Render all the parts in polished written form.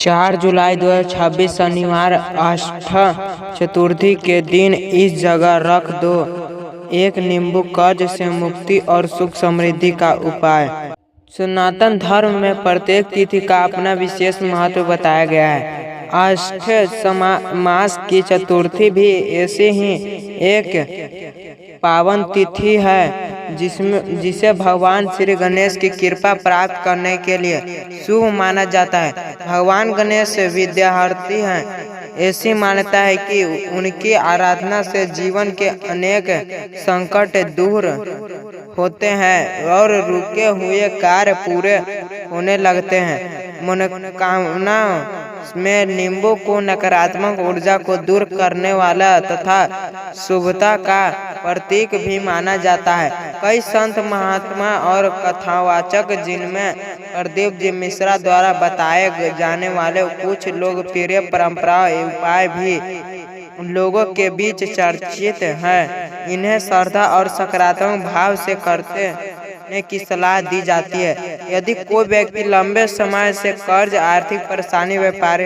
4 जुलाई 2026 शनिवार अष्टमी चतुर्थी के दिन इस जगह रख दो एक नींबू। कर्ज से मुक्ति और सुख समृद्धि का उपाय। सनातन धर्म में प्रत्येक तिथि का अपना विशेष महत्व बताया गया है। अष्टमी मास की चतुर्थी भी ऐसे ही एक पावन तिथि है जिसे भगवान श्री गणेश की कृपा प्राप्त करने के लिए शुभ माना जाता है। भगवान गणेश विद्यार्थी हैं। ऐसी मान्यता है कि उनकी आराधना से जीवन के अनेक संकट दूर होते हैं और रुके हुए कार्य पूरे होने लगते हैं। मनोकामना में नींबू को नकारात्मक ऊर्जा को दूर करने वाला तथा शुभता का प्रतीक भी माना जाता है। कई संत महात्मा और कथावाचक जिनमें प्रदीप जी मिश्रा द्वारा बताए जाने वाले कुछ लोकप्रिय परंपरा उपाय भी लोगों के बीच चर्चित हैं। इन्हें श्रद्धा और सकारात्मक भाव से करने की सलाह दी जाती है। यदि कोई व्यक्ति लंबे समय से कर्ज, आर्थिक परेशानी, व्यापार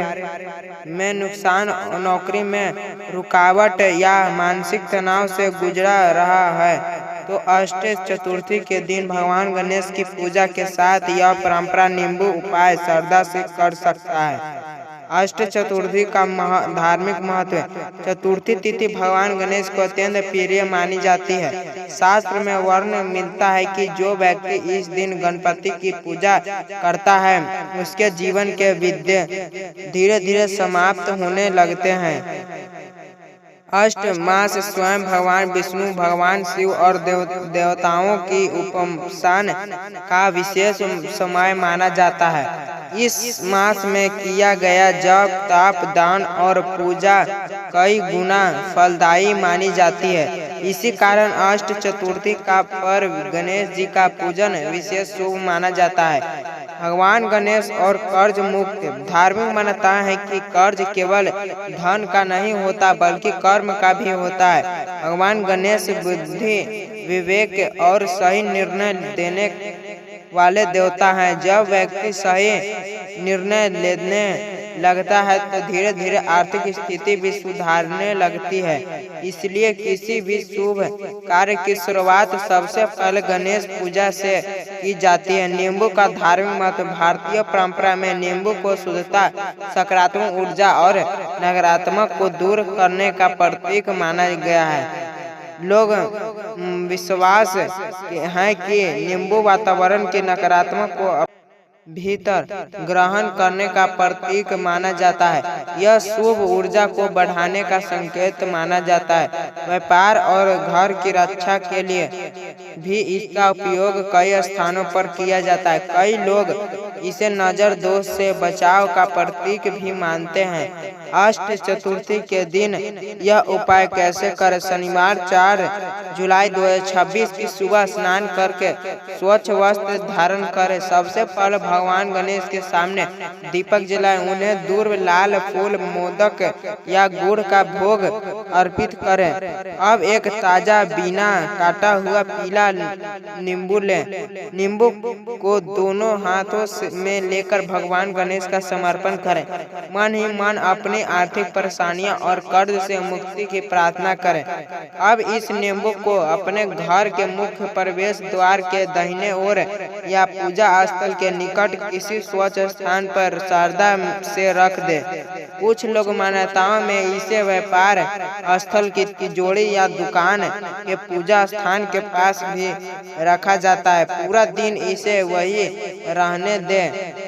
में नुकसान, नौकरी में रुकावट या मानसिक तनाव से गुजरा रहा है तो अष्टमी चतुर्थी के दिन भगवान गणेश की पूजा के साथ यह परंपरा नींबू उपाय श्रद्धा से कर सकता है। अष्टमी चतुर्थी का धार्मिक महत्व। चतुर्थी तिथि भगवान गणेश को अत्यंत प्रिय मानी जाती है। शास्त्र में वर्णन मिलता है कि जो व्यक्ति इस दिन गणपति की पूजा करता है उसके जीवन के विघ्न धीरे धीरे समाप्त होने लगते हैं। अष्टमी मास स्वयं भगवान विष्णु, भगवान शिव और देवताओं की उपासना का विशेष समय माना जाता है। इस मास में किया गया जप, तप, दान और पूजा कई गुना फलदायी मानी जाती है। इसी कारण अष्टमी चतुर्थी का पर्व गणेश जी का पूजन विशेष शुभ माना जाता है। भगवान गणेश और कर्ज मुक्त। धार्मिक मान्यता है कि कर्ज केवल धन का नहीं होता बल्कि कर्म का भी होता है। भगवान गणेश बुद्धि, विवेक और सही निर्णय देने वाले देवता हैं। जब व्यक्ति सही निर्णय लेने लगता है तो धीरे धीरे आर्थिक स्थिति भी सुधारने लगती है। इसलिए किसी भी शुभ कार्य की शुरुआत सबसे पहले गणेश पूजा से की जाती है। नींबू का धार्मिक महत्व। भारतीय परंपरा में नींबू को शुद्धता, सकारात्मक ऊर्जा और नकारात्मक को दूर करने का प्रतीक माना गया है। लोग विश्वास है कि नींबू वातावरण के नकारात्मक को भीतर ग्रहण करने का प्रतीक माना जाता है। यह शुभ ऊर्जा को बढ़ाने का संकेत माना जाता है। व्यापार और घर की रक्षा के लिए भी इसका उपयोग कई स्थानों पर किया जाता है। कई लोग इसे नजर दोष से बचाव का प्रतीक भी मानते हैं। अष्टमी चतुर्थी के दिन यह उपाय कैसे करें। शनिवार 4 जुलाई 2026 की सुबह स्नान करके स्वच्छ वस्त्र धारण करें। सबसे पहले भगवान गणेश के सामने दीपक जलाएं। उन्हें दूर्व, लाल फूल, मोदक या गुड़ का भोग अर्पित करें। अब एक ताजा बिना काटा हुआ पीला नींबू लें। नींबू को दोनों हाथों में लेकर भगवान गणेश का समर्पण करें। मन ही मन अपनी आर्थिक परेशानियां और कर्ज से मुक्ति की प्रार्थना करें। अब इस नींबू को अपने घर के मुख्य प्रवेश द्वार के दाहिने ओर या पूजा स्थल के निकट किसी स्वच्छ स्थान पर श्रद्धा से रख दे। कुछ लोग मान्यताओं में इसे व्यापार स्थल की तिजोरी या दुकान के पूजा स्थान के पास भी रखा जाता है। पूरा दिन इसे वही रहने दे।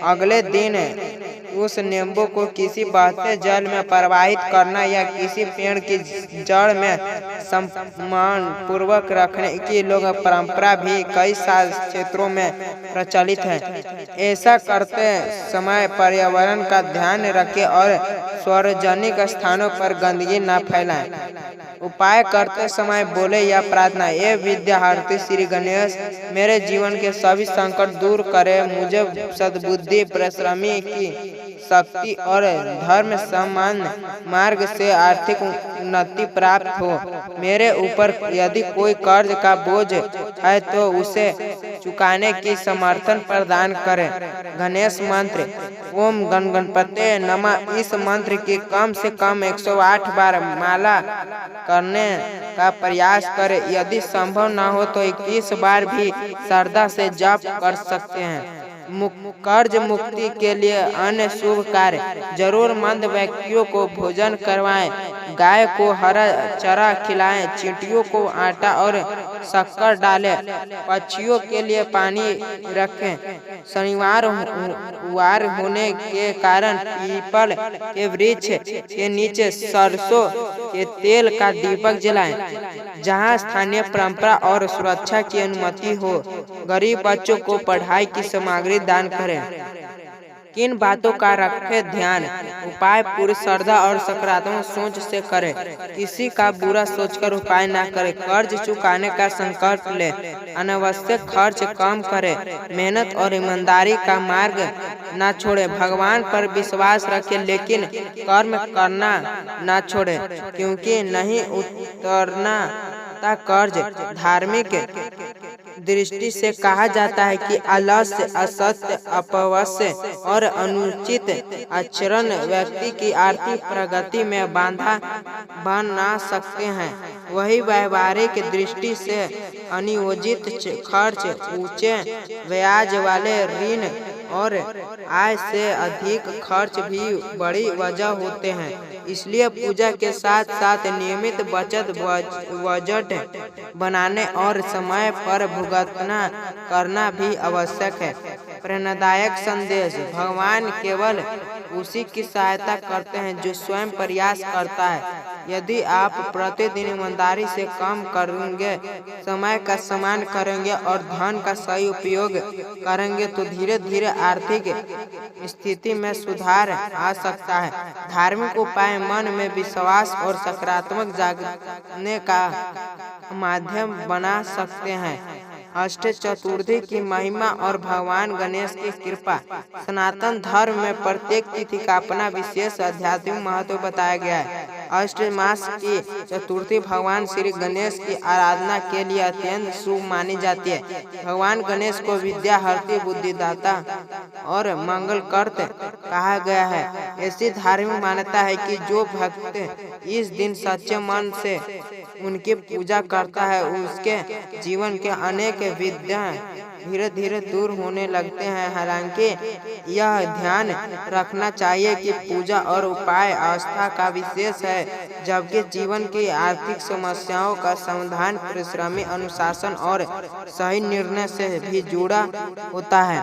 अगले दिन उस नींबू को किसी बहते जल में प्रवाहित करना या किसी पेड़ की जड़ में सम्मान पूर्वक रखने की लोग परंपरा भी कई क्षेत्रों में प्रचलित है। ऐसा करते समय पर्यावरण का ध्यान रखें और सार्वजनिक स्थानों पर गंदगी न फैलाएं। उपाय करते समय बोले या प्रार्थना, ये विद्यार्थी श्री गणेश मेरे जीवन के सभी संकट दूर करे, मुझे सद्बुद्धि, परिश्रमी की शक्ति और धर्म सम्मान मार्ग से आर्थिक उन्नति प्राप्त हो। मेरे ऊपर यदि कोई कर्ज का बोझ है तो उसे चुकाने की समर्थन प्रदान करें। गणेश मंत्र। ओम गण गणपते नमः। इस मंत्र की कम से कम 108 बार माला करने का प्रयास करें। यदि संभव न हो तो 21 बार भी श्रद्धा से जप कर सकते हैं। कर्ज मुक्ति के लिए अन्य शुभ कार्य। जरूरतमंद व्यक्तियों को भोजन करवाएं, गाय को हरा चारा खिलाएं, चींटियों को आटा और शक्कर डालें, पक्षियों के लिए पानी रखें। शनिवार वार होने के कारण पीपल के वृक्ष के नीचे सरसों के तेल का दीपक जलाएं। जहां स्थानीय परंपरा और सुरक्षा की अनुमति हो, गरीब बच्चों को पढ़ाई की सामग्री दान करें। किन बातों का रखें ध्यान। उपाय पूरी श्रद्धा और सकारात्मक सोच से करें। किसी का बुरा सोचकर उपाय न करें। कर्ज चुकाने का संकल्प लें। अनावश्यक खर्च कम करें। मेहनत और ईमानदारी का मार्ग न छोड़ें। भगवान पर विश्वास रखें लेकिन कर्म करना न छोड़ें, क्योंकि नहीं उतरना का कर्ज। धार्मिक दृष्टि से कहा जाता है कि आलस्य, असत्य, अपव्यय और अनुचित आचरण व्यक्ति की आर्थिक प्रगति में बाधा बना सकते हैं। वही व्यावहारिक दृष्टि से अनियोजित खर्च, ऊंचे ब्याज वाले ऋण और आय से अधिक खर्च भी बड़ी वजह होते हैं। इसलिए पूजा के साथ साथ नियमित बचत, बजट बनाने और समय पर भुगतना करना भी आवश्यक है। प्रेरणादायक संदेश। भगवान केवल उसी की सहायता करते हैं जो स्वयं प्रयास करता है। यदि आप प्रतिदिन ईमानदारी से काम करेंगे, समय का सम्मान करेंगे और धन का सही उपयोग करेंगे तो धीरे धीरे आर्थिक स्थिति में सुधार आ सकता है। धार्मिक उपाय मन में विश्वास और सकारात्मक जागने का माध्यम बना सकते हैं। अष्ट चतुर्थी की महिमा और भगवान गणेश की कृपा। सनातन धर्म में प्रत्येक तिथि का अपना विशेष आध्यात्मिक महत्व बताया गया है। अष्ट मास की चतुर्थी भगवान श्री गणेश की आराधना के लिए अत्यंत शुभ मानी जाती है। भगवान गणेश को विद्या हर्ती, बुद्धिदाता और मंगलकर्ता कहा गया है। ऐसी धार्मिक मान्यता है कि जो भक्त इस दिन सच्चे मन से उनकी पूजा करता है, उसके जीवन के अनेक विघ्न धीरे धीरे दूर होने लगते हैं। हालांकि यह ध्यान रखना चाहिए कि पूजा और उपाय आस्था का विशेष है, जबकि जीवन की आर्थिक समस्याओं का समाधान परिश्रमी अनुशासन और सही निर्णय से भी जुड़ा होता है।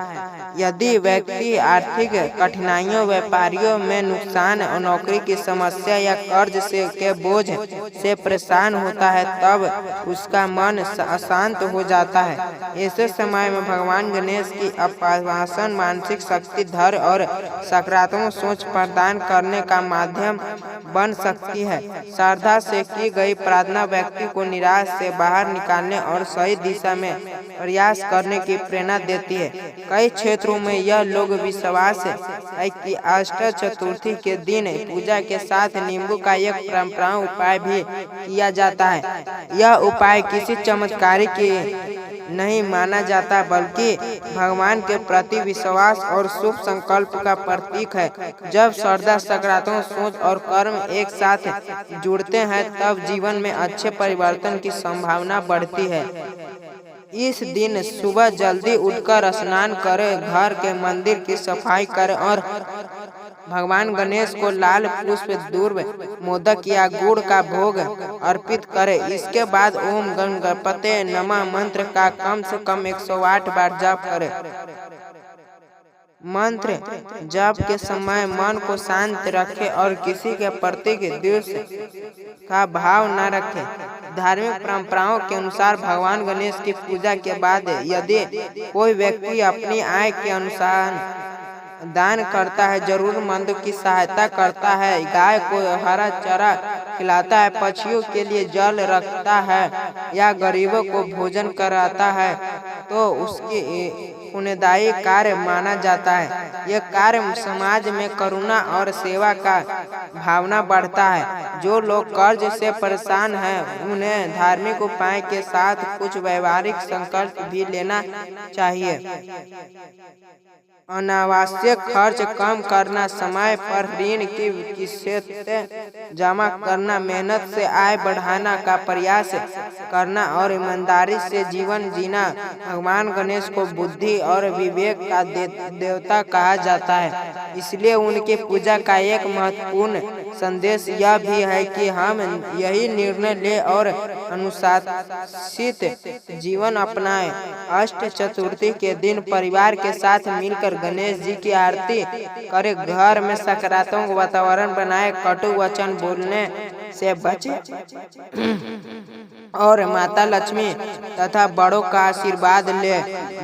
यदि व्यक्ति आर्थिक कठिनाइयों, व्यापारियों में नुकसान, नौकरी की समस्या या कर्ज से के बोझ से परेशान होता है, तब उसका मन अशांत हो जाता है। ऐसे समय में भगवान गणेश की उपासना मानसिक शक्ति, धैर्य और सकारात्मक सोच प्रदान करने का माध्यम बन सकती है। श्रद्धा से की गई प्रार्थना व्यक्ति को निराश से बाहर निकालने और सही दिशा में प्रयास करने की प्रेरणा देती है। कई क्षेत्रों में यह लोग विश्वास है कि अष्ट चतुर्थी के दिन पूजा के साथ नींबू का एक परंपरागत उपाय भी किया जाता है। यह उपाय किसी चमत्कारी की नहीं माना जाता, बल्कि भगवान के प्रति विश्वास और शुभ संकल्प का प्रतीक है। जब श्रद्धा, सकारात्मक सोच और कर्म एक साथ जुड़ते हैं, तब जीवन में अच्छे परिवर्तन की संभावना बढ़ती है। इस दिन सुबह जल्दी उठकर स्नान करें, घर के मंदिर की सफाई करें और भगवान गणेश को लाल पुष्प, दूर्व, मोदक या गुड़ का भोग अर्पित करें। इसके बाद ओम गण गणपते नमः मंत्र का कम से कम 108 बार जाप करें। मंत्र जाप के समय मन को शांत रखें और किसी के प्रति द्वेष का भाव न रखें। धार्मिक परंपराओं के अनुसार भगवान गणेश की पूजा के बाद यदि कोई व्यक्ति अपनी आय के अनुसार दान करता है, जरूरतमंद की सहायता करता है, गाय को हरा चारा खिलाता है, पक्षियों के लिए जल रखता है या गरीबों को भोजन कराता है, तो उसकी पुण्यदायी कार्य माना जाता है। यह कार्य समाज में करुणा और सेवा का भावना बढ़ता है। जो लोग कर्ज से परेशान हैं उन्हें धार्मिक उपाय के साथ कुछ व्यवहारिक संकल्प भी लेना चाहिए। अनावश्यक खर्च कम करना, समय पर ऋण की किस्तें जमा करना, मेहनत से आय बढ़ाना का प्रयास करना और ईमानदारी से जीवन जीना। भगवान गणेश को बुद्धि और विवेक का देवता कहा जाता है, इसलिए उनकी पूजा का एक महत्वपूर्ण संदेश यह भी है कि हम यही निर्णय ले और अनुशासित जीवन अपनाएं। अष्ट चतुर्थी के दिन परिवार के साथ मिलकर गणेश जी की आरती करें, घर में सकारात्मक वातावरण बनाए, कटु वचन बोलने से बचे और माता लक्ष्मी तथा बड़ों का आशीर्वाद ले।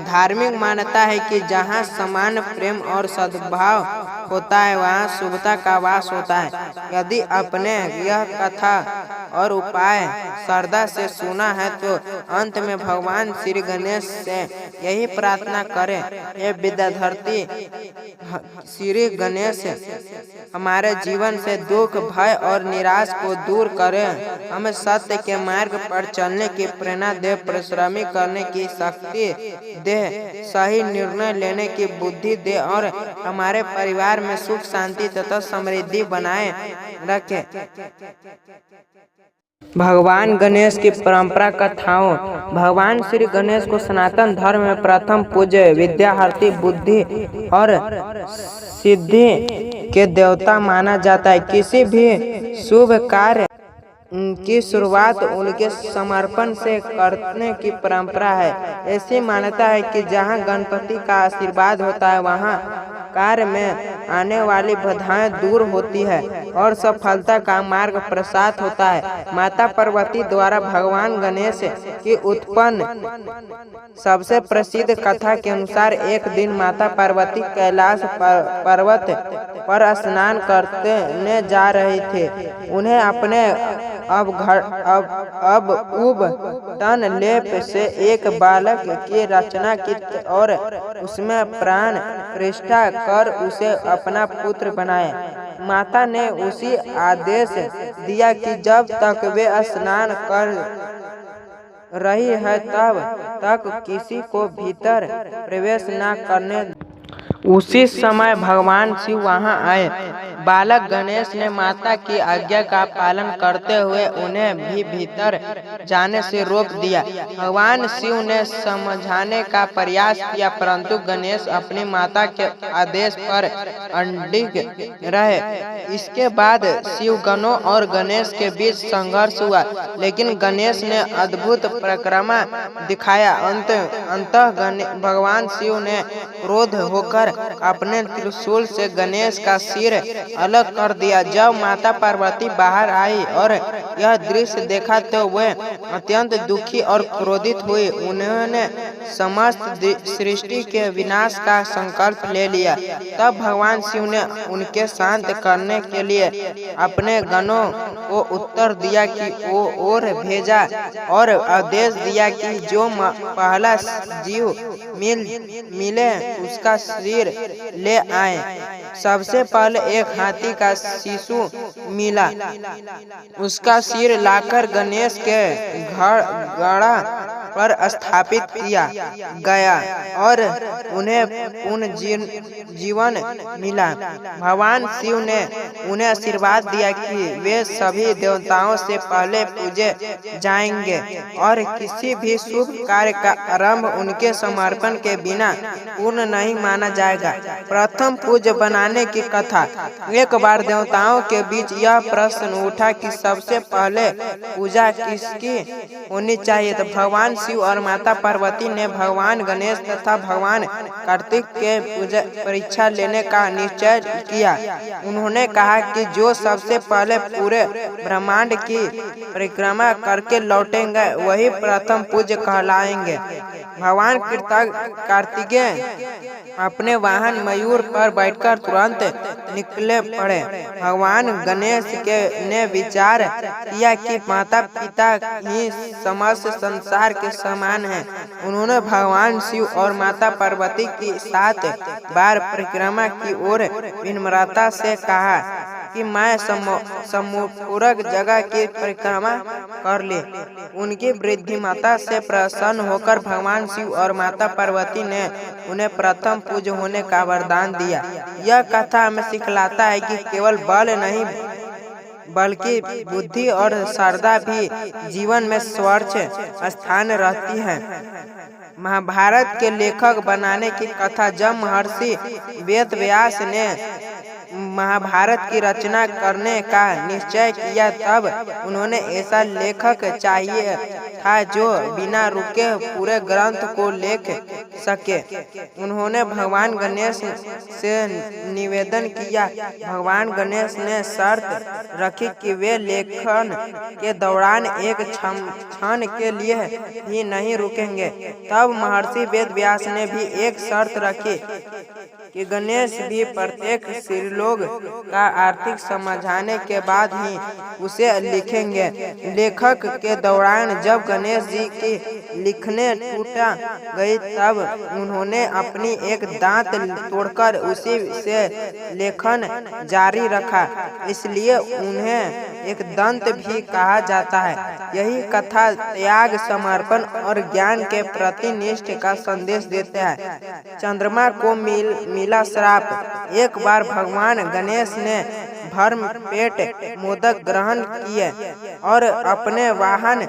धार्मिक मान्यता है कि जहाँ समान प्रेम और सद्भाव होता है वहाँ शुभता का वास होता है। यदि आपने यह कथा और उपाय श्रद्धा से सुना है तो अंत में भगवान श्री गणेश से यही प्रार्थना करें, हे विद्याधर्ती श्री गणेश हमारे जीवन से दुख, भय और निराश को दूर करें, हमें सत्य के मार्ग पर चलने की प्रेरणा दे, परिश्रमी करने की शक्ति दे, सही निर्णय लेने की बुद्धि दे और हमारे परिवार में सुख, शांति तथा समृद्धि बनाए रखे। भगवान गणेश की परंपरा कथाओं। भगवान श्री गणेश को सनातन धर्म में प्रथम पूज्य, विद्यार्थी, बुद्धि और सिद्धि के देवता माना जाता है। किसी भी शुभ कार्य की शुरुआत उनके समर्पण से करने की परंपरा है। ऐसी मान्यता है कि जहां गणपति का आशीर्वाद होता है वहां कार्य में आने वाली बाधाएं दूर होती है और सफलता का मार्ग प्रशस्त होता है। माता पार्वती द्वारा भगवान गणेश की उत्पन्न सबसे प्रसिद्ध कथा के अनुसार एक दिन माता पार्वती कैलाश पर्वत पर स्नान करने जा रही थे। उन्हें अपने अब उब तन लेप से एक बालक की रचना की और उसमें प्राण प्रतिष्ठा कर उसे अपना पुत्र बनाए। माता ने उसी आदेश दिया कि जब तक वे स्नान कर रही है तब तक किसी को भीतर प्रवेश न करने। उसी समय भगवान शिव वहां आए। बालक गणेश ने माता की आज्ञा का पालन करते हुए उन्हें भी भीतर जाने से रोक दिया। भगवान शिव ने समझाने का प्रयास किया परंतु गणेश अपनी माता के आदेश पर अडिग रहे। इसके बाद शिव गणों और गणेश के बीच संघर्ष हुआ, लेकिन गणेश ने अद्भुत पराक्रम दिखाया। अंततः भगवान शिव ने क्रोध होकर अपने त्रिशूल से गणेश का सिर अलग कर दिया। जब माता पार्वती बाहर आई और यह दृश्य देखा तो वे अत्यंत दुखी और क्रोधित हुई। उन्होंने समस्त सृष्टि के विनाश का संकल्प ले लिया। तब भगवान शिव ने उनके शांत करने के लिए अपने गणों को उत्तर दिया कि और भेजा और आदेश दिया कि जो पहला जीव मिले उसका सिर ले आए। सबसे पहले एक हाथी का शिशु मिला, उसका सिर लाकर गणेश के घड़ा पर स्थापित किया गया और उन्हें पुनर्जीवन मिला। भगवान शिव ने उन्हें आशीर्वाद दिया कि वे सभी देवताओं से पहले पूजे जाएंगे और किसी भी शुभ कार्य का आरंभ उनके समर्पण के बिना पूर्ण नहीं माना जाएगा। प्रथम पूज्य बनाने की कथा। एक बार देवताओं के बीच यह प्रश्न उठा कि सबसे पहले पूजा किसकी होनी चाहिए, तो भगवान शिव और माता पार्वती ने भगवान गणेश तथा भगवान कार्तिक के पूजा परीक्षा लेने का निश्चय किया। उन्होंने कहा कि जो सबसे पहले पूरे ब्रह्मांड की परिक्रमा करके लौटेंगे वही प्रथम पूज्य कहलाएंगे। भगवान कार्तिकेय अपने वाहन मयूर पर बैठकर तुरंत निकले पड़े। भगवान गणेश ने विचार किया कि माता पिता ही समस्त संसार के समान हैं। उन्होंने भगवान शिव और माता पार्वती की 7 बार परिक्रमा की और विनम्रता से कहा कि मैं सम्पूर्ण जगह की परिक्रमा कर ली। उनकी बुद्धिमत्ता से प्रसन्न होकर भगवान शिव और माता पार्वती ने उन्हें प्रथम पूज्य होने का वरदान दिया। यह कथा हमें सिखलाता है कि केवल बल नहीं बल्कि बुद्धि और श्रद्धा भी जीवन में सर्वोच्च स्थान रहती है। महाभारत के लेखक बनाने की कथा जब महर्षि वेद व्यास ने महाभारत की रचना करने का निश्चय किया तब उन्होंने ऐसा लेखक चाहिए था जो बिना रुके पूरे ग्रंथ को लिख सके। उन्होंने भगवान गणेश से निवेदन किया। भगवान गणेश ने शर्त रखी कि वे लेखन के दौरान एक क्षण के लिए भी नहीं रुकेंगे। तब महर्षि वेद व्यास ने भी एक शर्त रखी कि गणेश भी प्रत्येक श्लोक का अर्थ समझाने के बाद ही उसे लिखेंगे। लेखक के दौरान जब गणेश जी की लिखने टूटा गई तब उन्होंने अपनी एक दांत तोड़कर उसी से लेखन जारी रखा, इसलिए उन्हें एक दंत भी कहा जाता है। यही कथा त्याग, समर्पण और ज्ञान के प्रति निष्ठा का संदेश देते हैं। चंद्रमा को मिला श्राप। एक बार भगवान गणेश ने भरम पेट मोदक ग्रहण किए और अपने वाहन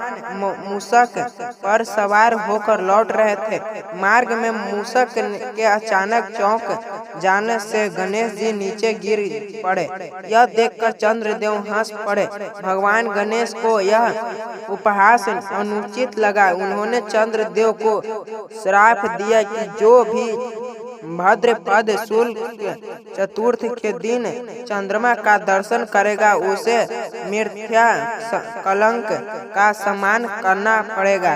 मूषक पर सवार होकर लौट रहे थे। मार्ग में मूषक के अचानक चौंक जाने से गणेश जी नीचे गिर पड़े। यह देखकर चंद्रदेव हंस पड़े। भगवान गणेश को यह उपहास अनुचित लगा। उन्होंने चंद्रदेव को श्राप दिया कि जो भी भाद्रपद शुक्ल चतुर्थ के दिन चंद्रमा का दर्शन करेगा उसे मिथ्या कलंक का सम्मान करना पड़ेगा।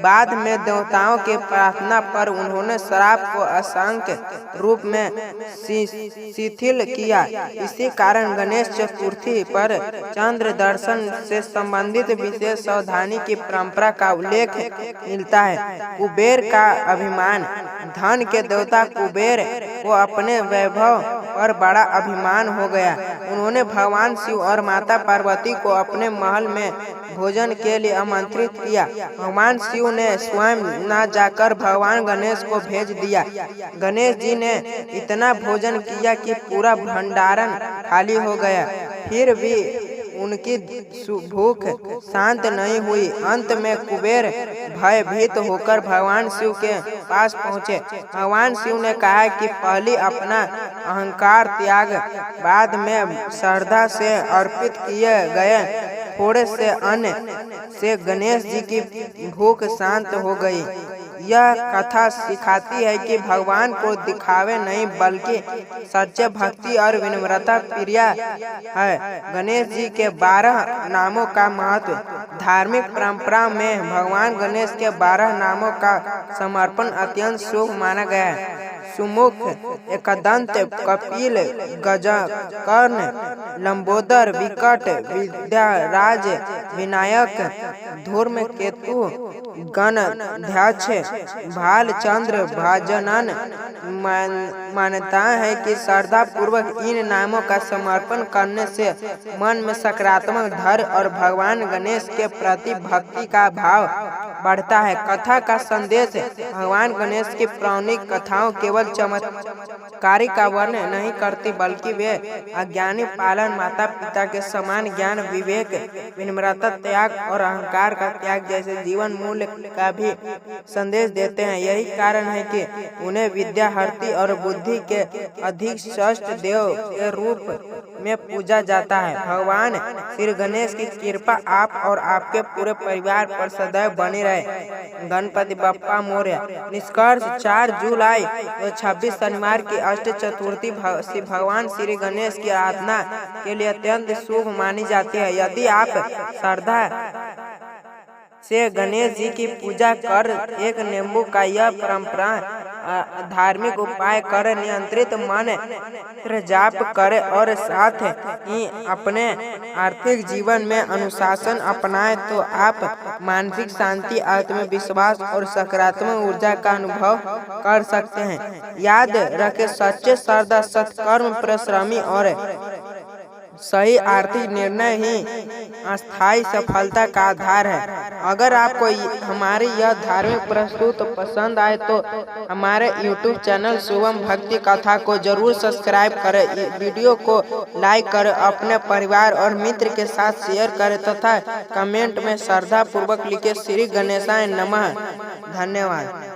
बाद में देवताओं की प्रार्थना पर उन्होंने श्राप को असंख्य रूप में शिथिल किया। इसी कारण गणेश चतुर्थी पर चंद्र दर्शन से संबंधित विशेष सावधानी की परंपरा का उल्लेख मिलता है। कुबेर का अभिमान। धन के देवता कुबेर को अपने वैभव पर बड़ा अभिमान हो गया। उन्होंने भगवान शिव और माता पार्वती को अपने महल में भोजन के लिए आमंत्रित किया। भगवान शिव ने स्वयं न जाकर भगवान गणेश को भेज दिया। गणेश जी ने इतना भोजन किया कि पूरा भंडारण खाली हो गया, फिर भी उनकी भूख शांत नहीं हुई। अंत में कुबेर भयभीत होकर भगवान शिव के पास पहुँचे। भगवान शिव ने कहा कि पहले अपना अहंकार त्याग, बाद में श्रद्धा से अर्पित किए गए थोड़े से अन्न से गणेश जी की भूख शांत हो गई। यह कथा सिखाती है कि भगवान को दिखावे नहीं बल्कि सच्चे भक्ति और विनम्रता प्रिय है। गणेश जी के 12 नामों का महत्व। धार्मिक परंपरा में भगवान गणेश के 12 नामों का समर्पण अत्यंत शुभ माना गया है। सुमुख, एकदंत, कपिल, गजकर्ण, लंबोदर, विकट, विद्याराज, विनायक, धूम्रकेतु, गणाध्यक्ष, भालचंद्र, भाजनन। मान्यता है कि श्रद्धा पूर्वक इन नामों का समर्पण करने से मन में सकारात्मक धैर्य और भगवान गणेश के प्रति भक्ति का भाव बढ़ता है। कथा का संदेश। भगवान गणेश की पौराणिक कथाओं केवल चमत्कारी का वर्णन नहीं करती बल्कि वे अज्ञानी पालन, माता पिता के समान ज्ञान, विवेक, विनम्रता, त्याग और अहंकार का त्याग जैसे जीवन मूल्य का भी संदेश देते हैं। यही कारण है कि उन्हें विद्याहर्ती और बुद्धि के अधिष्ठाता देव के रूप में पूजा जाता है। भगवान श्री गणेश की कृपा आप और आपके पूरे परिवार पर सदैव बनी रहे। गणपति बप्पा मौर्य। निष्कर्ष 4 जुलाई 2026 शनिवार की अष्ट चतुर्थी भगवान श्री गणेश की आराधना के लिए अत्यंत शुभ मानी जाती है। यदि आप श्रद्धा से गणेश जी की पूजा कर एक नींबू का यह परंपरा धार्मिक उपाय कर नियंत्रित मन जाप करे और साथ ही अपने आर्थिक जीवन में अनुशासन अपनाए तो आप मानसिक शांति, आत्मविश्वास और सकारात्मक ऊर्जा का अनुभव कर सकते हैं। याद रखें, सच्चे श्रद्धा, सत्कर्म, परिश्रमी और सही आर्थिक निर्णय ही अस्थायी सफलता का आधार है। अगर आपको हमारी यह धार्मिक प्रस्तुत पसंद आए तो हमारे YouTube चैनल शुभम भक्ति कथा को जरूर सब्सक्राइब करें, वीडियो को लाइक करें, अपने परिवार और मित्र के साथ शेयर करें तथा कमेंट में श्रद्धा पूर्वक लिखे श्री गणेशाय नमः। धन्यवाद।